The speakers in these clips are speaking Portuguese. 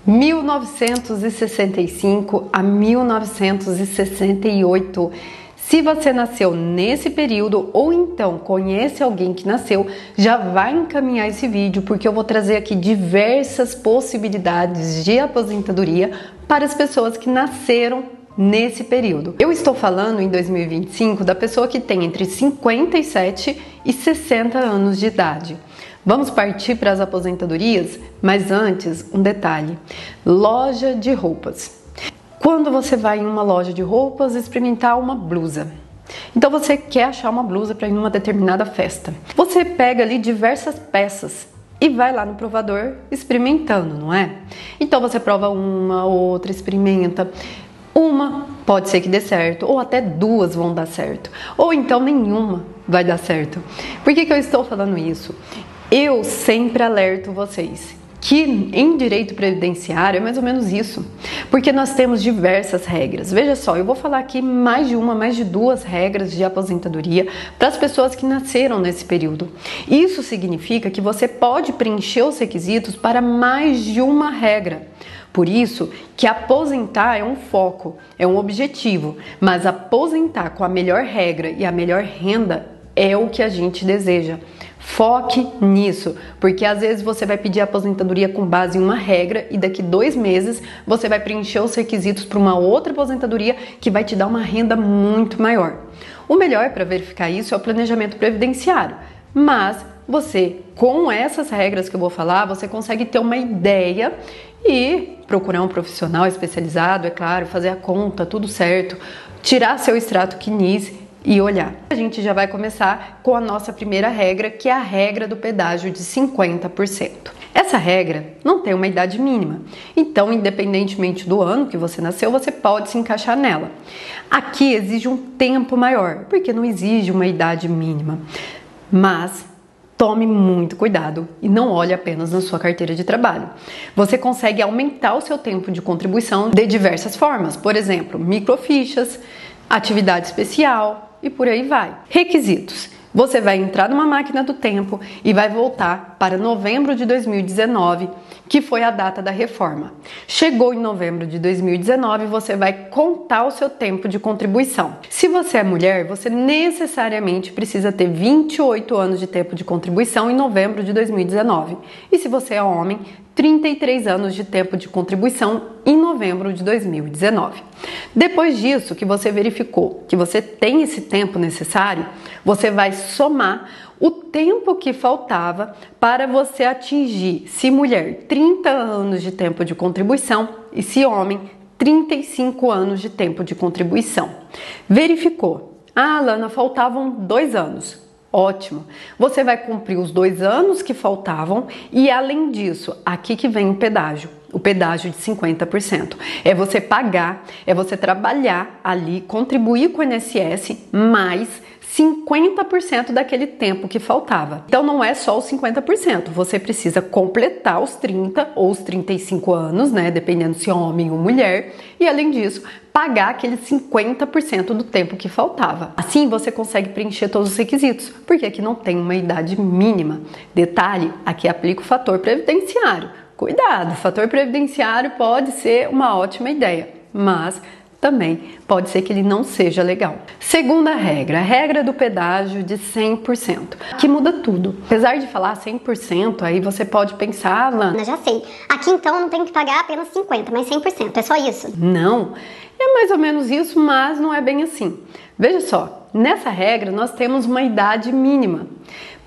1965 a 1968. Se você nasceu nesse período ou então conhece alguém que nasceu, já vai encaminhar esse vídeo, porque eu vou trazer aqui diversas possibilidades de aposentadoria para as pessoas que nasceram nesse período. Eu estou falando em 2025 da pessoa que tem entre 57 e 60 anos de idade. Vamos partir para as aposentadorias? Mas antes, um detalhe: loja de roupas. Quando você vai em uma loja de roupas experimentar uma blusa, então você quer achar uma blusa para ir numa determinada festa, você pega ali diversas peças e vai lá no provador experimentando, não é? Então você prova uma, outra, experimenta. Uma pode ser que dê certo, ou até duas vão dar certo, ou então nenhuma vai dar certo. Por que eu estou falando isso? Eu sempre alerto vocês que em direito previdenciário é mais ou menos isso, porque nós temos diversas regras. Veja só, eu vou falar aqui mais de duas regras de aposentadoria para as pessoas que nasceram nesse período. Isso significa que você pode preencher os requisitos para mais de uma regra. Por isso que aposentar é um foco, é um objetivo, mas aposentar com a melhor regra e a melhor renda é o que a gente deseja. Foque nisso, porque às vezes você vai pedir aposentadoria com base em uma regra e daqui 2 meses você vai preencher os requisitos para uma outra aposentadoria que vai te dar uma renda muito maior. O melhor para verificar isso é o planejamento previdenciário, mas você, com essas regras que eu vou falar, você consegue ter uma ideia e procurar um profissional especializado, é claro, fazer a conta, tudo certo, tirar seu extrato CNIS e olhar. A gente já vai começar com a nossa primeira regra, que é a regra do pedágio de 50%. Essa regra não tem uma idade mínima, então independentemente do ano que você nasceu, você pode se encaixar nela. Aqui exige um tempo maior, porque não exige uma idade mínima, mas tome muito cuidado e não olhe apenas na sua carteira de trabalho. Você consegue aumentar o seu tempo de contribuição de diversas formas, por exemplo, microfichas, atividade especial e por aí vai. Requisitos: você vai entrar numa máquina do tempo e vai voltar para novembro de 2019, que foi a data da reforma. Chegou em novembro de 2019, você vai contar o seu tempo de contribuição. Se você é mulher, você necessariamente precisa ter 28 anos de tempo de contribuição em novembro de 2019. E se você é homem, 33 anos de tempo de contribuição em novembro de 2019. Depois disso, que você verificou que você tem esse tempo necessário, você vai somar o tempo que faltava para você atingir, se mulher, 30 anos de tempo de contribuição e se homem, 35 anos de tempo de contribuição. Verificou? Ah, Alana, faltavam 2 anos. Ótimo! Você vai cumprir os 2 anos que faltavam e, além disso, aqui que vem o pedágio de 50%. É você pagar, é você trabalhar ali, contribuir com o INSS, mais 50% daquele tempo que faltava. Então não é só os 50%, você precisa completar os 30 ou os 35 anos, né, dependendo se é homem ou mulher, e além disso, pagar aquele 50% do tempo que faltava. Assim você consegue preencher todos os requisitos, porque aqui não tem uma idade mínima. Detalhe, aqui aplica o fator previdenciário. Cuidado, o fator previdenciário pode ser uma ótima ideia, mas também pode ser que ele não seja legal. Segunda regra, a regra do pedágio de 100%, que muda tudo. Apesar de falar 100%, aí você pode pensar, Alana, já sei, aqui então não tem que pagar apenas 50%, mas 100%, é só isso? Não, é mais ou menos isso, mas não é bem assim. Veja só, nessa regra nós temos uma idade mínima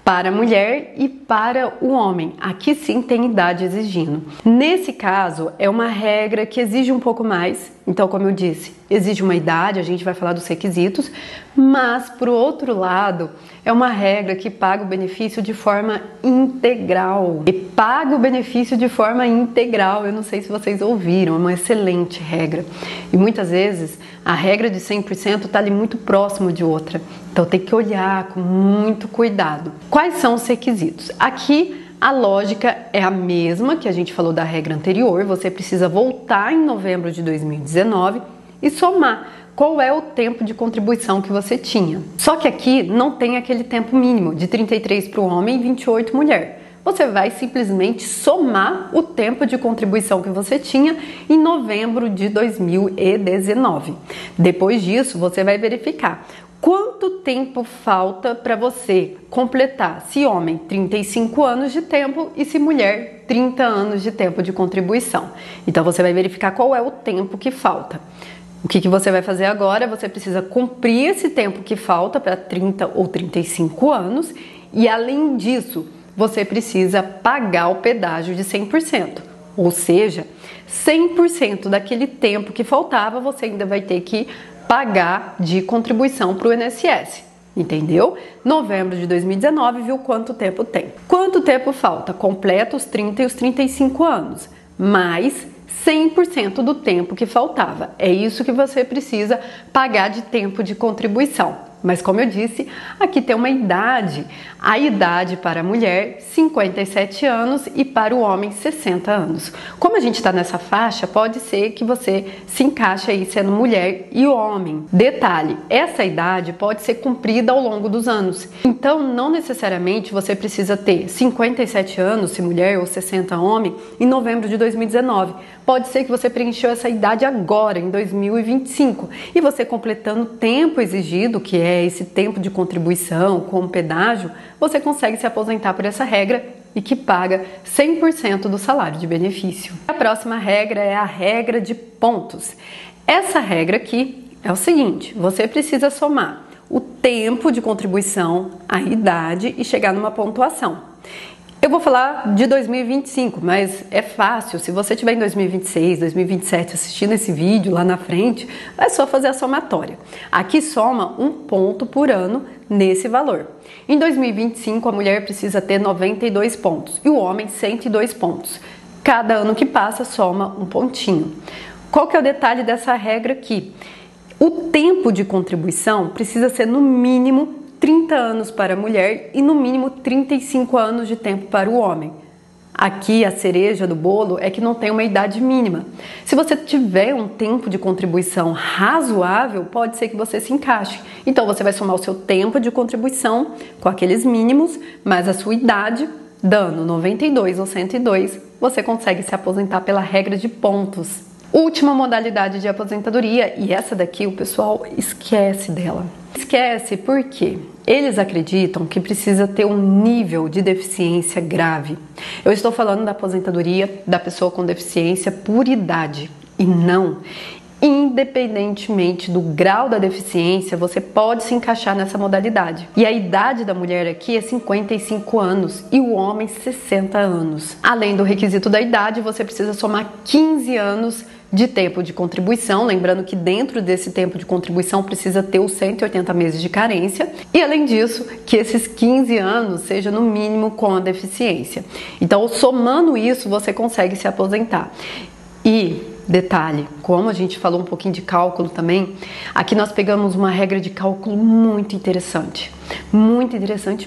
para a mulher e para o homem. Aqui sim tem idade exigindo. Nesse caso, é uma regra que exige um pouco mais. Então, como eu disse, exige uma idade, a gente vai falar dos requisitos, mas, por outro lado, é uma regra que paga o benefício de forma integral. E paga o benefício de forma integral, eu não sei se vocês ouviram, é uma excelente regra. E muitas vezes, a regra de 100% está ali muito próximo de outra. Então, tem que olhar com muito cuidado. Quais são os requisitos? Aqui, a lógica é a mesma que a gente falou da regra anterior, você precisa voltar em novembro de 2019 e somar qual é o tempo de contribuição que você tinha. Só que aqui não tem aquele tempo mínimo de 33 para o homem e 28 mulher. você vai simplesmente somar o tempo de contribuição que você tinha em novembro de 2019. Depois disso, você vai verificar quanto tempo falta para você completar, se homem, 35 anos de tempo e se mulher, 30 anos de tempo de contribuição. Então você vai verificar qual é o tempo que falta. O que você vai fazer agora? Você precisa cumprir esse tempo que falta para 30 ou 35 anos e, além disso, você precisa pagar o pedágio de 100%. Ou seja, 100% daquele tempo que faltava você ainda vai ter que pagar de contribuição para o INSS. Entendeu? Novembro de 2019, viu quanto tempo tem. Quanto tempo falta? Completa os 30 e os 35 anos, mais 100% do tempo que faltava. É isso que você precisa pagar de tempo de contribuição. Mas como eu disse, aqui tem uma idade. A idade para a mulher, 57 anos e para o homem, 60 anos. Como a gente está nessa faixa, pode ser que você se encaixe aí sendo mulher e homem. Detalhe, essa idade pode ser cumprida ao longo dos anos. Então, não necessariamente você precisa ter 57 anos, se mulher, ou 60 homem, em novembro de 2019. Pode ser que você preencheu essa idade agora, em 2025. E você completando o tempo exigido, que é esse tempo de contribuição com pedágio, você consegue se aposentar por essa regra e que paga 100% do salário de benefício. A próxima regra é a regra de pontos. Essa regra aqui é o seguinte: você precisa somar o tempo de contribuição, a idade e chegar numa pontuação. Eu vou falar de 2025, mas é fácil. Se você estiver em 2026, 2027 assistindo esse vídeo lá na frente, é só fazer a somatória. Aqui soma 1 ponto por ano nesse valor. Em 2025, a mulher precisa ter 92 pontos e o homem 102 pontos. Cada ano que passa, soma 1 pontinho. Qual que é o detalhe dessa regra aqui? O tempo de contribuição precisa ser no mínimo 30 anos para a mulher e no mínimo 35 anos de tempo para o homem. Aqui a cereja do bolo é que não tem uma idade mínima. Se você tiver um tempo de contribuição razoável, pode ser que você se encaixe. Então você vai somar o seu tempo de contribuição com aqueles mínimos, mais a sua idade, dando 92 ou 102, você consegue se aposentar pela regra de pontos. Última modalidade de aposentadoria, e essa daqui o pessoal esquece dela. Esquece porque eles acreditam que precisa ter um nível de deficiência grave. Eu estou falando da aposentadoria da pessoa com deficiência por idade e não. Independentemente do grau da deficiência, você pode se encaixar nessa modalidade. E a idade da mulher aqui é 55 anos e o homem 60 anos. Além do requisito da idade, você precisa somar 15 anos de tempo de contribuição, lembrando que dentro desse tempo de contribuição precisa ter os 180 meses de carência e, além disso, que esses 15 anos seja no mínimo com a deficiência. Então, somando isso, você consegue se aposentar. E detalhe, como a gente falou um pouquinho de cálculo também, aqui nós pegamos uma regra de cálculo muito interessante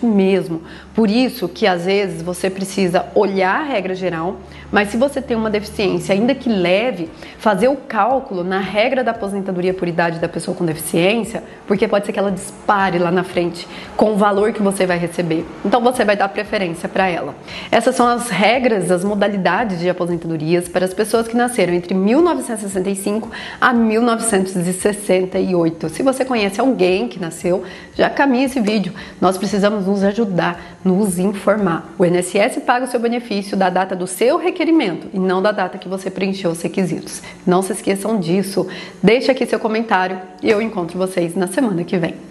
mesmo. Por isso que às vezes você precisa olhar a regra geral, mas se você tem uma deficiência, ainda que leve, fazer o cálculo na regra da aposentadoria por idade da pessoa com deficiência, porque pode ser que ela dispare lá na frente com o valor que você vai receber. Então você vai dar preferência para ela. Essas são as regras, as modalidades de aposentadorias para as pessoas que nasceram entre 1965 a 1968. Se você conhece alguém que nasceu, já caminha esse vídeo. Nós precisamos nos ajudar, nos informar. O INSS paga o seu benefício da data do seu requerimento e não da data que você preencheu os requisitos. Não se esqueçam disso. Deixe aqui seu comentário e eu encontro vocês na semana que vem.